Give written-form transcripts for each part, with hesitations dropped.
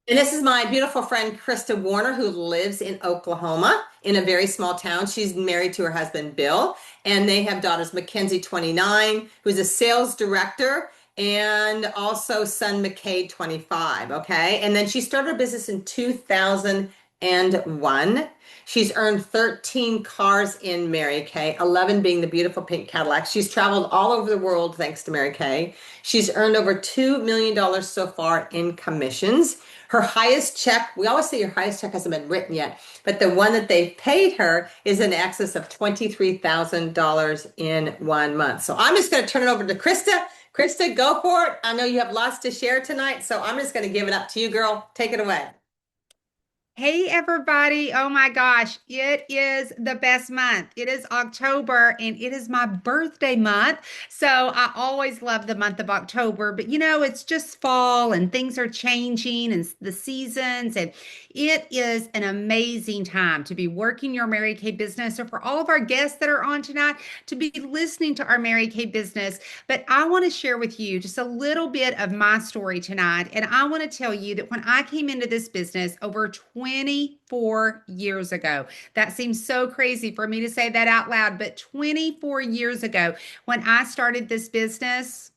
And this is my beautiful friend, Krista Warner, who lives in Oklahoma in a very small town. She's married to her husband, Bill, and they have daughters, Mackenzie, 29, who's a sales director, and also son, McCade, 25. Okay. And then she started her business in 2001. She's earned 13 cars in Mary Kay, 11 being the beautiful pink Cadillac. She's traveled all over the world thanks to Mary Kay. She's earned over $2 million so far in commissions. Her highest check, we always say your highest check hasn't been written yet, but the one that they paid her is in excess of $23,000 in 1 month. So I'm just going to turn it over to Krista. Krista, go for it. I know you have lots to share tonight, so I'm just going to give it up to you, girl. Take it away. Hey everybody. Oh my gosh, it is the best month. It is October and it is my birthday month. So I always love the month of October, but it's just fall and things are changing and the seasons, and it is an amazing time to be working your Mary Kay business. So for all of our guests that are on tonight, to be listening to our Mary Kay business. But I want to share with you just a little bit of my story tonight. And I want to tell you that when I came into this business over 24 years ago, that seems so crazy for me to say that out loud, but 24 years ago, when I started this business,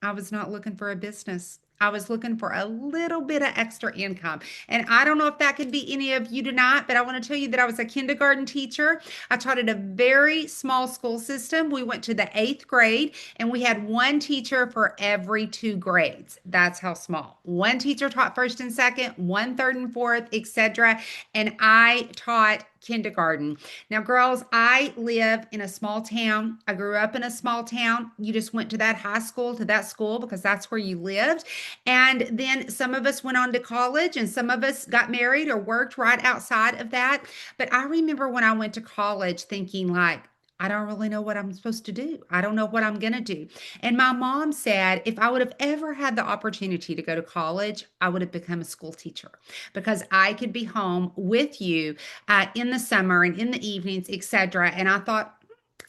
I was not looking for a business. I was looking for a little bit of extra income. And I don't know if that could be any of you tonight, but I want to tell you that I was a kindergarten teacher. I taught at a very small school system. We went to the eighth grade and we had one teacher for every two grades. That's how small. One teacher taught first and second, one third and fourth, etc. And I taught kindergarten. Now, girls, I live in a small town. I grew up in a small town. You just went to that high school, to that school, because that's where you lived. And then some of us went on to college and some of us got married or worked right outside of that. But I remember when I went to college thinking, like, I don't really know what I'm supposed to do. I don't know what I'm going to do. And my mom said if I would have ever had the opportunity to go to college, I would have become a school teacher because I could be home with you in the summer and in the evenings, etc. And I thought,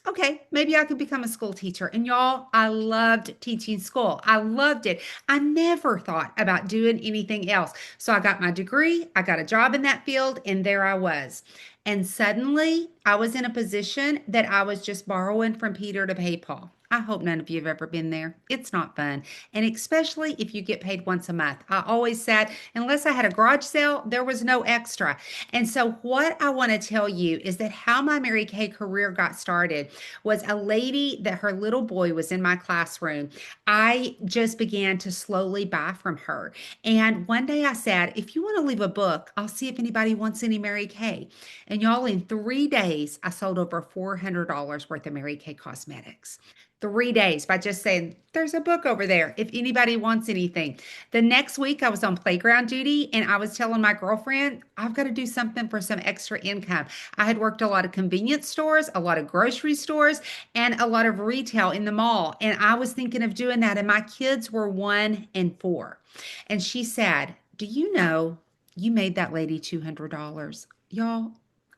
okay, maybe I could become a school teacher. And y'all, I loved teaching school. I loved it. I never thought about doing anything else. So I got my degree, I got a job in that field, and there I was. And suddenly I was in a position that I was just borrowing from Peter to pay Paul. I hope none of you have ever been there. It's not fun. And especially if you get paid once a month. I always said, unless I had a garage sale, there was no extra. And so, what I want to tell you is that how my Mary Kay career got started was a lady that her little boy was in my classroom. I just began to slowly buy from her. And one day I said, if you want to leave a book, I'll see if anybody wants any Mary Kay. And y'all, in 3 days, I sold over $400 worth of Mary Kay cosmetics. 3 days by just saying, there's a book over there if anybody wants anything. The next week, I was on playground duty and I was telling my girlfriend, I've got to do something for some extra income. I had worked a lot of convenience stores, a lot of grocery stores, and a lot of retail in the mall. And I was thinking of doing that. And my kids were 1 and 4. And she said, do you know you made that lady $200? Y'all,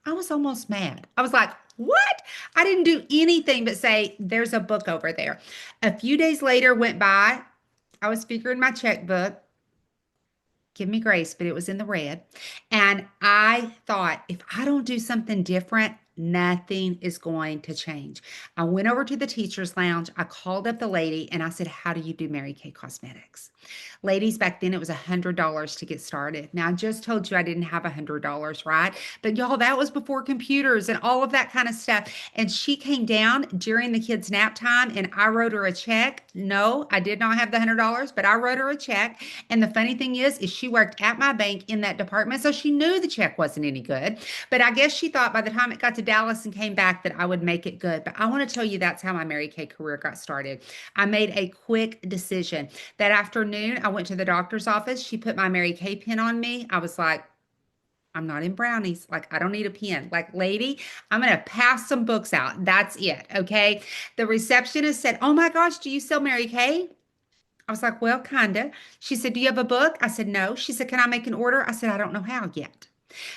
I was almost mad. I was like, what? I didn't do anything but say, there's a book over there. A few days later went by. I was figuring my checkbook. Give me grace, but it was in the red. And I thought, if I don't do something different, nothing is going to change. I went over to the teacher's lounge. I called up the lady and I said, how do you do Mary Kay Cosmetics? Ladies, back then it was $100 to get started. Now, I just told you I didn't have $100, right? But y'all, that was before computers and all of that kind of stuff. And she came down during the kids' nap time and I wrote her a check. No, I did not have the $100, but I wrote her a check. And the funny thing is she worked at my bank in that department, so she knew the check wasn't any good. But I guess she thought by the time it got to Dallas and came back that I would make it good. But I want to tell you that's how my Mary Kay career got started. I made a quick decision. That afternoon, I went to the doctor's office. She put my Mary Kay pin on me. I was like, I'm not in brownies. Like, I don't need a pen. Like, lady, I'm going to pass some books out. That's it. Okay. The receptionist said, oh my gosh, do you sell Mary Kay? I was like, well, kinda. She said, do you have a book? I said, no. She said, can I make an order? I said, I don't know how yet.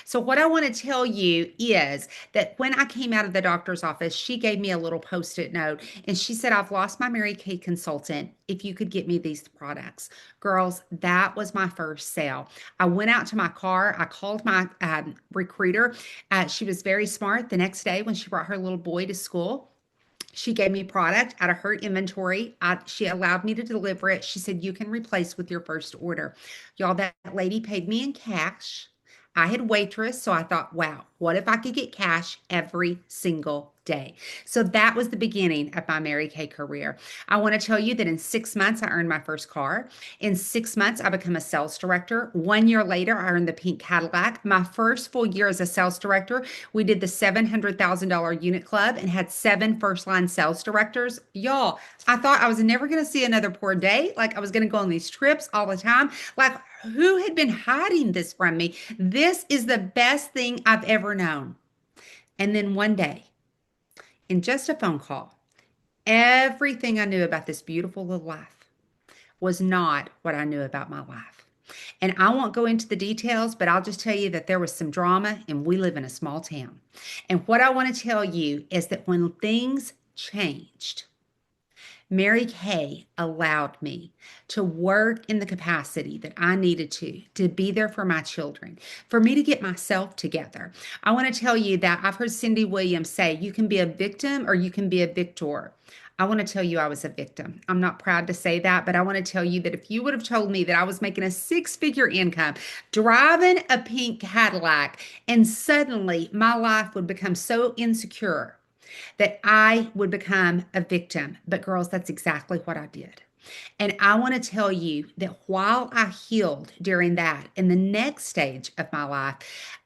So, what I want to tell you is that when I came out of the doctor's office, she gave me a little post-it note and she said, I've lost my Mary Kay consultant. If you could get me these products. Girls, that was my first sale. I went out to my car. I called my recruiter. She was very smart. The next day, when she brought her little boy to school, she gave me product out of her inventory. She allowed me to deliver it. She said, you can replace with your first order. Y'all, that lady paid me in cash. I had waitress, so I thought, wow, what if I could get cash every single day? So that was the beginning of my Mary Kay career. I want to tell you that in 6 months, I earned my first car. In 6 months, I became a sales director. 1 year later, I earned the pink Cadillac. My first full year as a sales director, we did the $700,000 unit club and had 7 first line sales directors. Y'all, I thought I was never going to see another poor day. Like I was going to go on these trips all the time. Like, who had been hiding this from me? This is the best thing I've ever known. And then one day, in just a phone call, everything I knew about this beautiful little life was not what I knew about my life. And I won't go into the details, but I'll just tell you that there was some drama and we live in a small town. And what I want to tell you is that when things changed, Mary Kay allowed me to work in the capacity that I needed to be there for my children, for me to get myself together. I want to tell you that I've heard Cindy Williams say, you can be a victim or you can be a victor. I want to tell you I was a victim. I'm not proud to say that, but I want to tell you that if you would have told me that I was making a six-figure income, driving a pink Cadillac, and suddenly my life would become so insecure that I would become a victim. But girls, that's exactly what I did. And I want to tell you that while I healed during that, in the next stage of my life,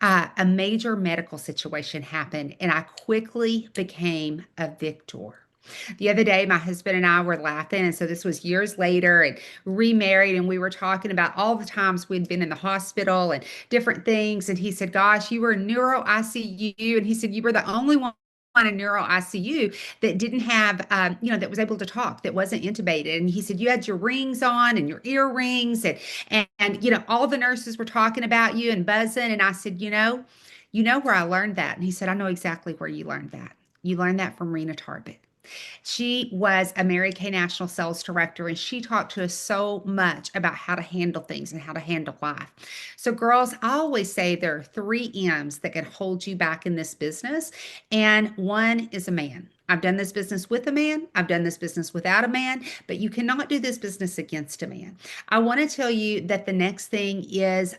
a major medical situation happened, and I quickly became a victor. The other day, my husband and I were laughing. And so this was years later and remarried. And we were talking about all the times we'd been in the hospital and different things. And he said, gosh, you were in neuro ICU. And he said, you were the only one in neuro ICU that didn't have, that was able to talk, that wasn't intubated. And he said, you had your rings on and your earrings and all the nurses were talking about you and buzzing. And I said, you know where I learned that? And he said, I know exactly where you learned that. You learned that from Rena Tarbett. She was a Mary Kay National Sales Director, and she talked to us so much about how to handle things and how to handle life. So, girls, I always say there are 3 M's that can hold you back in this business, and one is a man. I've done this business with a man. I've done this business without a man, but you cannot do this business against a man. I want to tell you that the next thing is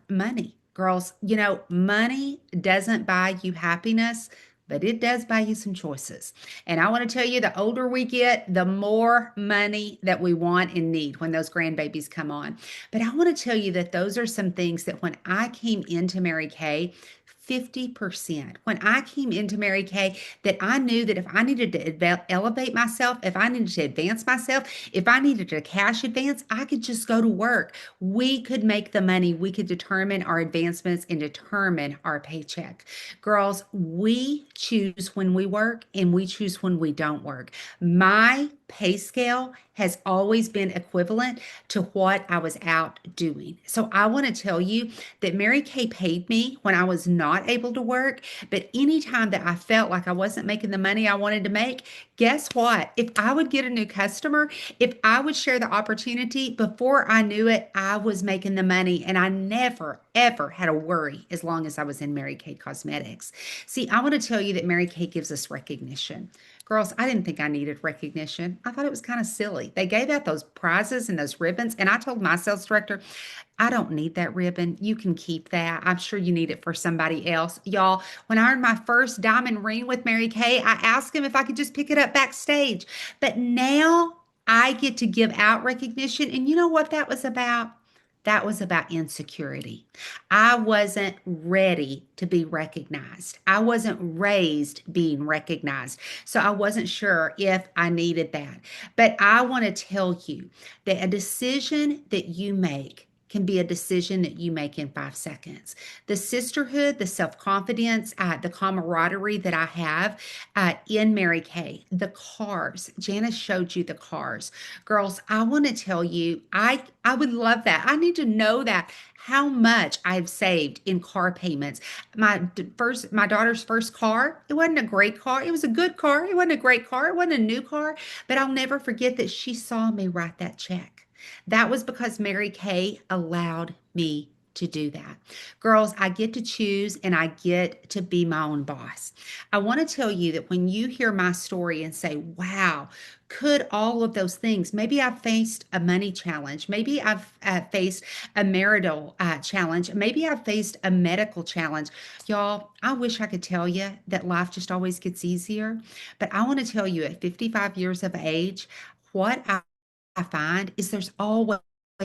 money. Girls, money doesn't buy you happiness, but it does buy you some choices. And I want to tell you, the older we get, the more money that we want and need when those grandbabies come on. But I want to tell you that those are some things that when I came into Mary Kay, 50%. When I came into Mary Kay, that I knew that if I needed to elevate myself, if I needed to advance myself, if I needed a cash advance, I could just go to work. We could make the money. We could determine our advancements and determine our paycheck. Girls, we choose when we work and we choose when we don't work. My pay scale has always been equivalent to what I was out doing. So I want to tell you that Mary Kay paid me when I was not able to work, but anytime that I felt like I wasn't making the money I wanted to make, guess what? If I would get a new customer, if I would share the opportunity, before I knew it, I was making the money, and I never, ever had a worry as long as I was in Mary Kay Cosmetics. See, I want to tell you that Mary Kay gives us recognition. Girls, I didn't think I needed recognition. I thought it was kind of silly. They gave out those prizes and those ribbons, and I told my sales director, I don't need that ribbon. You can keep that. I'm sure you need it for somebody else. Y'all, when I earned my first diamond ring with Mary Kay, I asked him if I could just pick it up backstage. But now I get to give out recognition. And you know what that was about? That was about insecurity. I wasn't ready to be recognized. I wasn't raised being recognized. So I wasn't sure if I needed that. But I want to tell you that a decision that you make can be a decision that you make in 5 seconds. The sisterhood, the self confidence, the camaraderie that I have in Mary Kay, the cars. Janice showed you the cars. Girls, I want to tell you, I would love that. I need to know that how much I've saved in car payments. My daughter's first car, it wasn't a great car. It was a good car. It wasn't a great car. It wasn't a new car, but I'll never forget that she saw me write that check. That was because Mary Kay allowed me to do that. Girls, I get to choose and I get to be my own boss. I want to tell you that when you hear my story and say, wow, could all of those things, maybe I've faced a money challenge, maybe I've faced a marital challenge, maybe I've faced a medical challenge. Y'all, I wish I could tell you that life just always gets easier, but I want to tell you at 55 years of age, what I find is there's always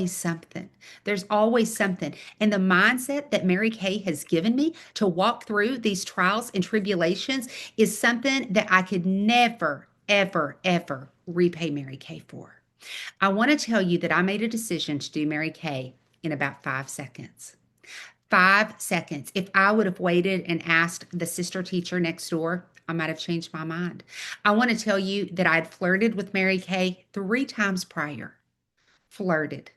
something. There's always something. And the mindset that Mary Kay has given me to walk through these trials and tribulations is something that I could never, ever, ever repay Mary Kay for. I want to tell you that I made a decision to do Mary Kay in about 5 seconds. 5 seconds. If I would have waited and asked the sister teacher next door, I might have changed my mind. I want to tell you that I'd flirted with Mary Kay 3 times prior. Flirted.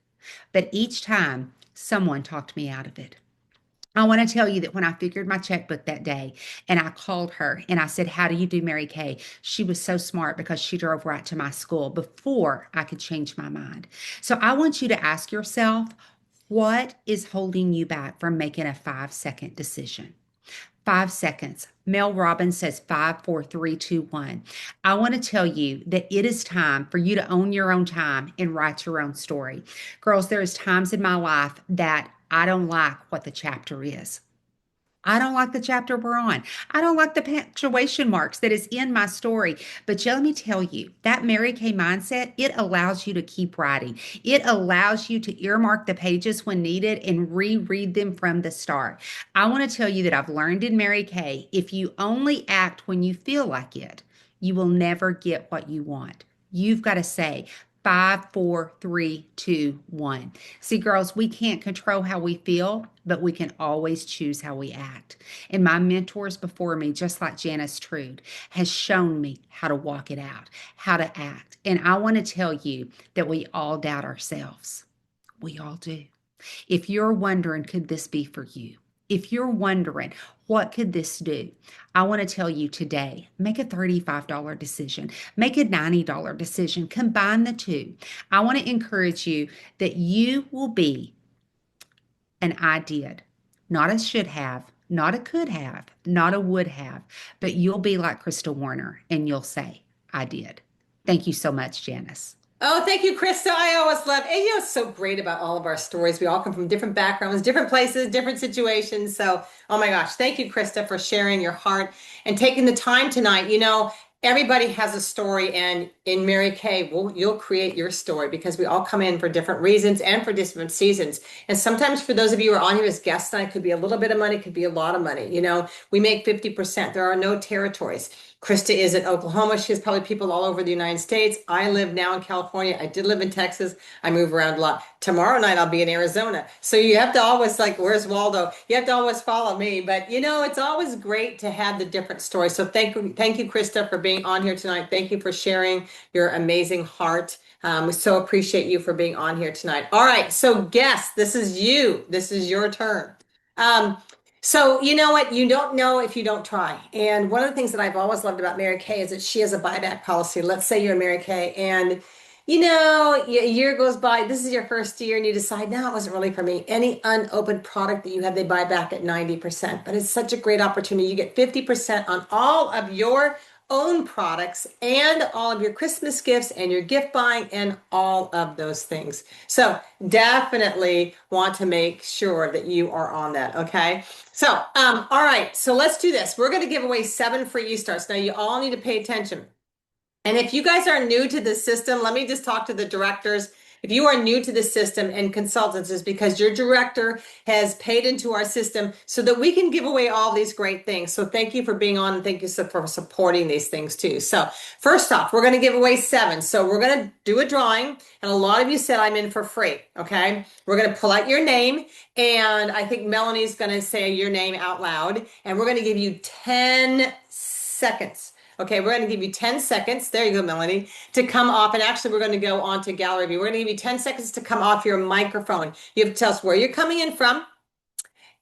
But each time, someone talked me out of it. I want to tell you that when I figured my checkbook that day and I called her and I said, how do you do Mary Kay? She was so smart because she drove right to my school before I could change my mind. So I want you to ask yourself, what is holding you back from making a 5 second decision? 5 seconds. Mel Robbins says 5, 4, 3, 2, 1. I want to tell you that it is time for you to own your own time and write your own story. Girls, there's times in my life that I don't like what the chapter is. I don't like the chapter we're on. I don't like the punctuation marks that is in my story. But let me tell you, that Mary Kay mindset, it allows you to keep writing. It allows you to earmark the pages when needed and reread them from the start. I want to tell you that I've learned in Mary Kay, if you only act when you feel like it, you will never get what you want. You've got to say, 5, 4, 3, 2, 1. See, girls, we can't control how we feel, but we can always choose how we act. And my mentors before me, just like Janice Trude, has shown me how to walk it out, how to act. And I want to tell you that we all doubt ourselves. We all do. If you're wondering, could this be for you? If you're wondering, what could this do? I want to tell you today, make a $35 decision, make a $90 decision, combine the two. I want to encourage you that you will be an I did, not a should have, not a could have, not a would have, but you'll be like Krista Warner and you'll say, I did. Thank you so much, Janice. Oh, thank you, Krista. I always love, and it's so great about all of our stories. We all come from different backgrounds, different places, different situations. So, oh my gosh, thank you, Krista, for sharing your heart and taking the time tonight. Everybody has a story, and in Mary Kay, you'll create your story because we all come in for different reasons and for different seasons. And sometimes for those of you who are on here as guests tonight, it could be a little bit of money, it could be a lot of money. We make 50%. There are no territories. Krista is in Oklahoma. She has probably people all over the United States. I live now in California. I did live in Texas. I move around a lot. Tomorrow night I'll be in Arizona. So you have to always where's Waldo? You have to always follow me. But it's always great to have the different stories. So thank you, Krista, for being on here tonight. Thank you for sharing your amazing heart. We so appreciate you for being on here tonight. All right, so guests, this is you. This is your turn. So you know what? You don't know if you don't try. And one of the things that I've always loved about Mary Kay is that she has a buyback policy. Let's say you're Mary Kay and a year goes by, this is your first year, and you decide, no, it wasn't really for me. Any unopened product that you have, they buy back at 90%. But it's such a great opportunity. You get 50% on all of your own products and all of your Christmas gifts and your gift buying and all of those things. So definitely want to make sure that you are on that. Okay. So, all right. So let's do this. We're going to give away 7 free e-starts. Now you all need to pay attention. And if you guys are new to the system, let me just talk to the directors. If you are new to the system and consultants, is because your director has paid into our system so that we can give away all these great things. So thank you for being on and thank you for supporting these things too. So first off, we're going to give away 7. So we're going to do a drawing and a lot of you said I'm in for free. Okay. We're going to pull out your name and I think Melanie's going to say your name out loud and we're going to give you 10 seconds. Okay, we're going to give you 10 seconds. There you go, Melanie, to come off. And actually, we're going to go on to gallery view. We're going to give you 10 seconds to come off your microphone. You have to tell us where you're coming in from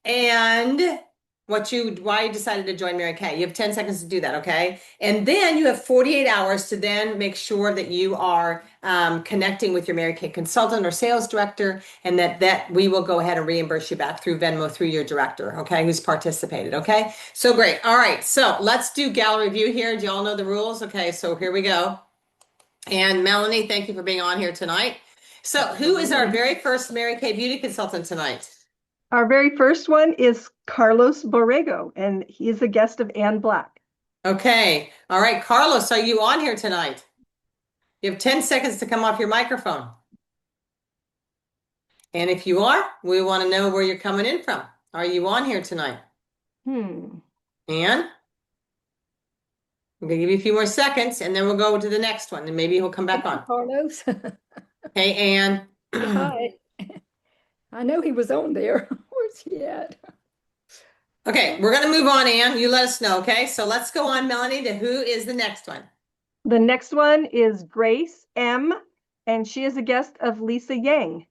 and why you decided to join Mary Kay. You have 10 seconds to do that, okay? And then you have 48 hours to then make sure that you are connecting with your Mary Kay consultant or sales director, and that we will go ahead and reimburse you back through Venmo through your director, okay, who's participated, okay? So great. All right, so let's do gallery view here. Do y'all know the rules? Okay, so here we go. And Melanie, thank you for being on here tonight. So who is our very first Mary Kay beauty consultant tonight? Our very first one is Carlos Borrego, and he is a guest of Anne Black. Okay. All right. Carlos, are you on here tonight? You have 10 seconds to come off your microphone. And if you are, we want to know where you're coming in from. Are you on here tonight? Anne? I'm going to give you a few more seconds and then we'll go to the next one and maybe he'll come back on. Carlos. Hey, Anne. Hi. I know he was on there. Where's he at? Okay, we're going to move on, Anne. You let us know, okay? So let's go on, Melanie, to who is the next one? The next one is Grace M., and she is a guest of Lisa Yang.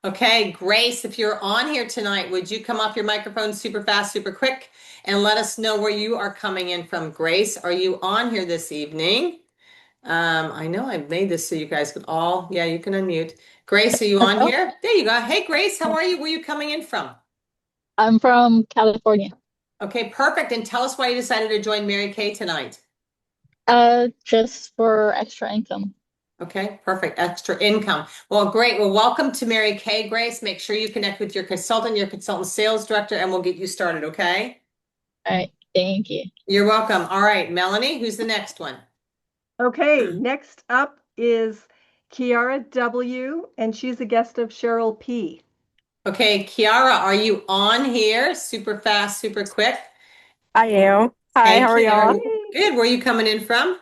Okay, Grace, if you're on here tonight, would you come off your microphone super fast, super quick, and let us know where you are coming in from? Grace, are you on here this evening? I know I made this so you guys could all, yeah, you can unmute. Grace, are you on here? There you go. Hey, Grace, how are you? Where are you coming in from? I'm from California. Okay, perfect. And tell us why you decided to join Mary Kay tonight. Just for extra income. Okay, perfect. Extra income. Well, great. Well, welcome to Mary Kay, Grace. Make sure you connect with your consultant sales director, and we'll get you started, okay? All right, thank you. You're welcome. All right, Melanie, who's the next one? Okay, next up is Kiara W., and she's a guest of Cheryl P. Okay, Kiara, are you on here? Super fast, super quick. I am. Hi, Hey, how are Kiara. y'all? Good. Where are you coming in from?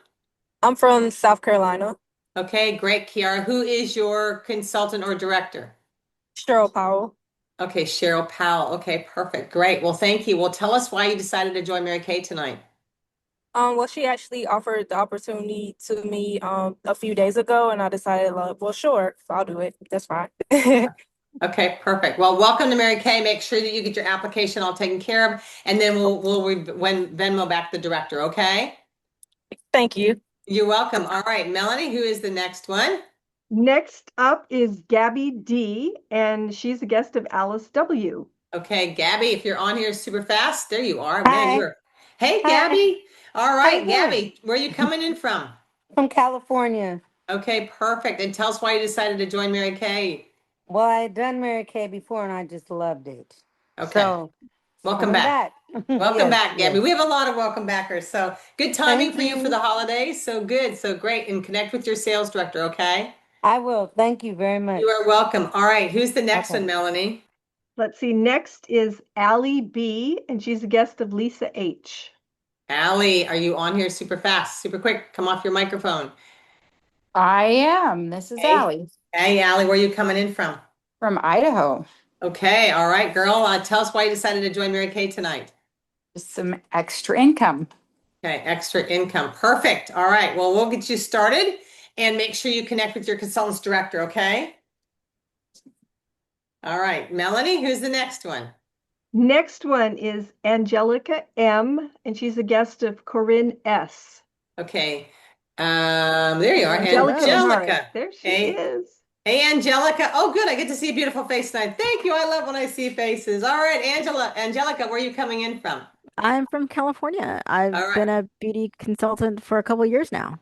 I'm from South Carolina. Okay, great, Kiara. Who is your consultant or director? Cheryl Powell. Okay, Cheryl Powell. Okay, perfect. Great. Well, thank you. Well, tell us why you decided to join Mary Kay tonight. Well, she actually offered the opportunity to me a few days ago, and I decided, like, well, sure, I'll do it. That's fine. Okay, perfect. Well, welcome to Mary Kay. Make sure that you get your application all taken care of, and then we'll Venmo back the director, okay? Thank you. You're welcome. All right, Melanie, who is the next one? Next up is Gabby D., and she's a guest of Alice W. Okay, Gabby, if you're on here super fast, there you are. Hi. Man, you're. Hey, Hi. Gabby. All How right, you Gabby, where are you coming in from? From California. Okay, perfect. And tell us why you decided to join Mary Kay. Well, I had done Mary Kay before and I just loved it. Okay. So, Welcome coming back. Welcome Yes, back, Gabby. yes. We have a lot of welcome backers. So good timing Thank for you for you. the holidays. So good. So great. And connect with your sales director, okay? I will. Thank you very much. You are welcome. All right. Who's the next Okay. one, Melanie? Let's see, next is Allie B., and she's a guest of Lisa H. Allie, are you on here super fast, super quick? Come off your microphone. I am. This is Hey. Allie Hey, Allie, where are you coming in from? from Idaho. Okay. All right, girl. Tell us why you decided to join Mary Kay tonight. Just some extra income. Okay. Extra income. Perfect. All right. Well, we'll get you started and make sure you connect with your consultant's director, okay? All right. Melanie, who's the next one? Next one is Angelica M., and she's a guest of Corinne S. Okay. There you are, Angelica Angelica. Morris. There she is. Hey, Angelica. Oh, good. I get to see a beautiful face tonight. Thank you. I love when I see faces. All right, Angelica, where are you coming in from? I'm from California. I've All right. been a beauty consultant for a couple of years now.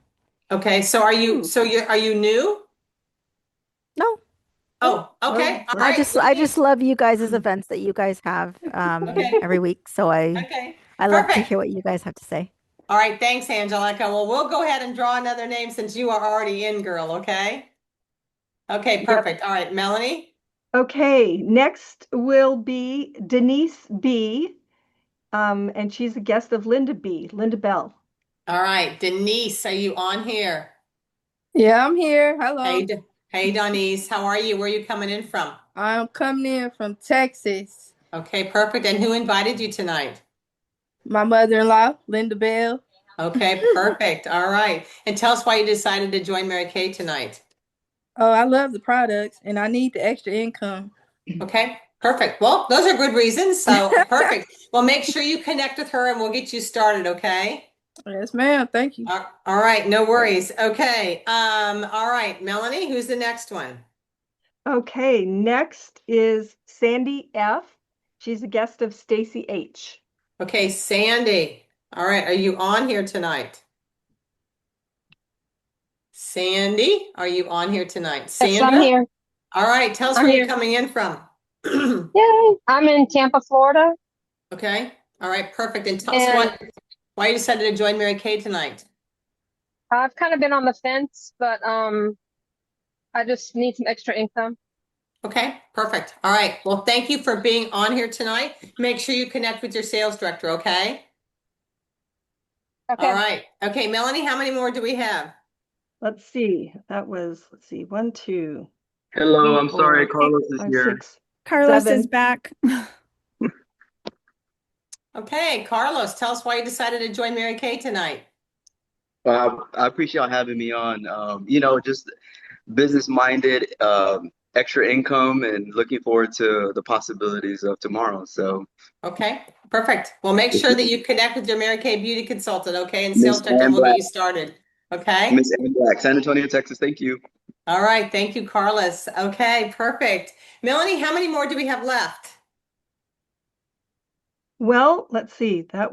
Okay. So are you new? No, Oh, okay. All right. I just love you guys' events that you guys have Okay. every week. So Okay. I love to Perfect. hear what you guys have to say. All right. Thanks, Angelica. Well, we'll go ahead and draw another name since you are already in, girl. Okay. Okay, Yep. perfect. All right, Melanie. Okay, next will be Denise B. And she's a guest of Linda B. Linda Bell. All right, Denise, are you on here? Yeah, I'm here. Hello. Hey, Denise, how are you? Where are you coming in from? I'm coming in from Texas. Okay, perfect. And who invited you tonight? My mother-in-law, Linda Bell. Okay, perfect. All right. And tell us why you decided to join Mary Kay tonight. Oh, I love the products and I need the extra income. Okay, perfect. Well, those are good reasons. So perfect. Well, make sure you connect with her and we'll get you started, okay? Yes, ma'am. Thank you. All right, no worries. Okay. All right, Melanie, who's the next one? Okay, next is Sandy F. She's a guest of Stacy H. Okay, Sandy. All right, are you on here tonight? Sandy, are you on here tonight? Yes, Sandra? I'm here. All right, tell us I'm where here. you're coming in from. Yay! I'm in Tampa, Florida. Okay. All right, perfect. And tell us why you decided to join Mary Kay tonight. I've kind of been on the fence, but I just need some extra income. Okay, perfect. All right. Well, thank you for being on here tonight. Make sure you connect with your sales director, okay? Okay. All right. Okay, Melanie, how many more do we have? Let's see. That was, 1, 2. Hello, 3, I'm sorry, 4, Carlos is 5, here. 6, Carlos 7. is back. Okay, Carlos, tell us why you decided to join Mary Kay tonight. I appreciate y'all having me on. Just business-minded, extra income, and looking forward to the possibilities of tomorrow. So, Okay, perfect. Well, make sure that you connect with your Mary Kay beauty consultant, okay? And Miss sales director, Ann we'll get Black, you started. Okay? Miss Ann Black, San Antonio, Texas. Thank you. All right, thank you, Carlos. Okay, perfect. Melanie, how many more do we have left? Well, let's see. That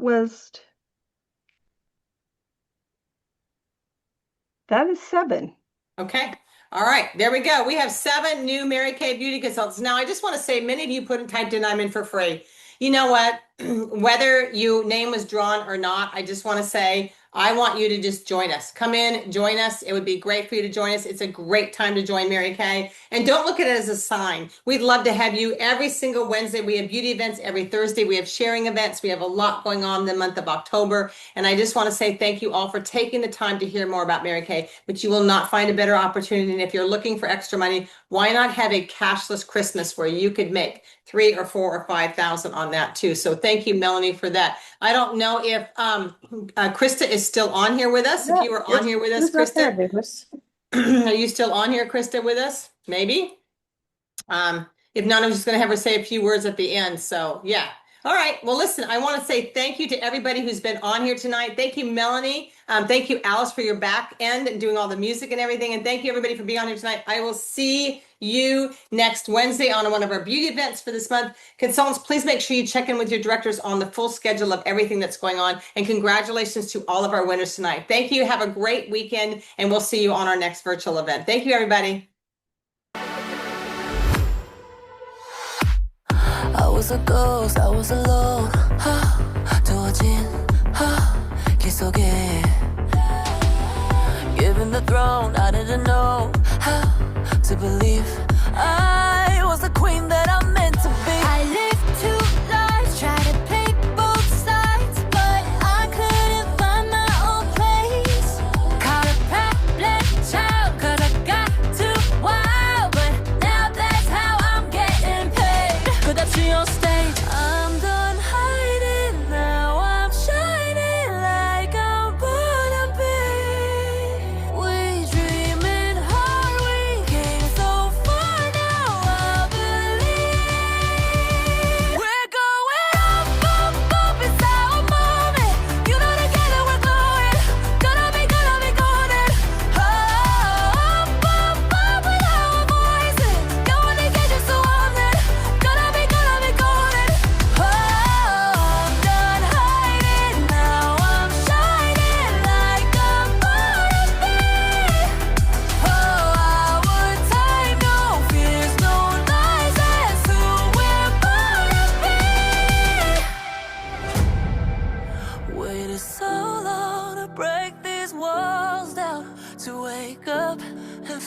is 7. Okay. All right, there we go. We have 7 new Mary Kay beauty consultants. Now, I just want to say many of you typed in I'm in for free. You know what? Whether your name was drawn or not, I just want to say I want you to just join us. Come in, join us. It would be great for you to join us. It's a great time to join Mary Kay. And don't look at it as a sign. We'd love to have you every single Wednesday. We have beauty events every Thursday. We have sharing events. We have a lot going on in the month of October. And I just want to say thank you all for taking the time to hear more about Mary Kay. But you will not find a better opportunity. And if you're looking for extra money, why not have a cashless Christmas where you could make 3 or 4 or 5,000 on that too? So thank you, Melanie, for that. I don't know if Krista is still on here with us. If you were on here with us, Krista, are you still on here, Krista, with us? Maybe. If not, I'm just going to have her say a few words at the end. So yeah. All right. Well, listen, I want to say thank you to everybody who's been on here tonight. Thank you, Melanie. Thank you, Alice, for your back end and doing all the music and everything. And thank you, everybody, for being on here tonight. I will see you next Wednesday on one of our beauty events for this month. Consultants, please make sure you check in with your directors on the full schedule of everything that's going on. And congratulations to all of our winners tonight. Thank you. Have a great weekend, and we'll see you on our next virtual event. Thank you, everybody. I was a ghost, I was alone. 두어진 길 속에 given the throne, I didn't know how to believe I was the queen that I'm meant to be. I lived 2 lives, tried to play both sides, but I couldn't find my own place. Caught a problem child, 'cause I got too wild, but now that's how I'm getting paid. 끝없이 on stage, I'm done hiding, now I'm shining like I'm born to be. We dreaming hard, we came so far, now I believe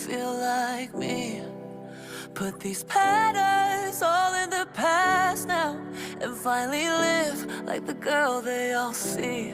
feel like me. Put these patterns all in the past now and finally live like the girl they all see.